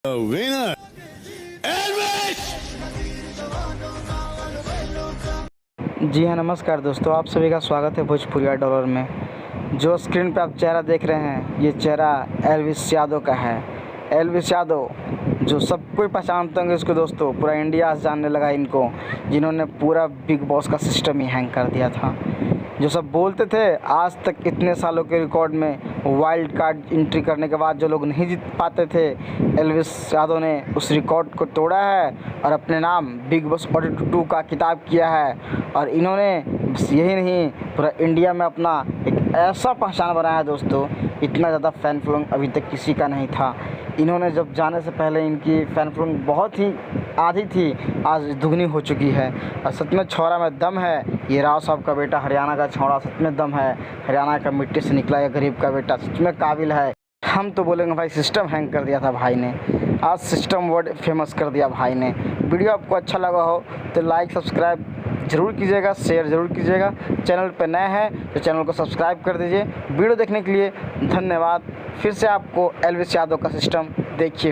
winner, Elvis! जी हाँ, नमस्कार दोस्तों, आप सभी का स्वागत है भोजपुरिया डॉलर में। जो स्क्रीन पे आप चेहरा देख रहे हैं, ये चेहरा एल्विस यादव का है। एल्विस यादव जो सब कोई पहचानते होंगे इसको दोस्तों, पूरा इंडिया जानने लगा इनको, जिन्होंने पूरा बिग बॉस का सिस्टम ही हैंग कर दिया था। जो सब बोलते थे, आज तक इतने सालों के रिकॉर्ड में वाइल्ड कार्ड एंट्री करने के बाद जो लोग नहीं जीत पाते थे, एल्विस यादव ने उस रिकॉर्ड को तोड़ा है और अपने नाम बिग बॉस 42 का किताब किया है। और इन्होंने बस यही नहीं, पूरा इंडिया में अपना एक ऐसा पहचान बनाया है दोस्तों, इतना ज़्यादा फ़ैन फॉलोइंग अभी तक किसी का नहीं था। इन्होंने जब जाने से पहले इनकी फ़ैन फॉलोइंग बहुत ही आधी थी, आज दुगनी हो चुकी है। और सच में छौरा में दम है। ये राव साहब का बेटा, हरियाणा का छौरा, सच में दम है। हरियाणा का मिट्टी से निकला ये गरीब का बेटा, सच में काबिल है। हम तो बोलेंगे भाई, सिस्टम हैंग कर दिया था भाई ने, आज सिस्टम वर्ड फेमस कर दिया भाई ने। वीडियो आपको अच्छा लगा हो तो लाइक सब्सक्राइब ज़रूर कीजिएगा, शेयर ज़रूर कीजिएगा। चैनल पर नए हैं तो चैनल को सब्सक्राइब कर दीजिए। वीडियो देखने के लिए धन्यवाद। फिर से आपको एल्विस यादव का सिस्टम देखिए।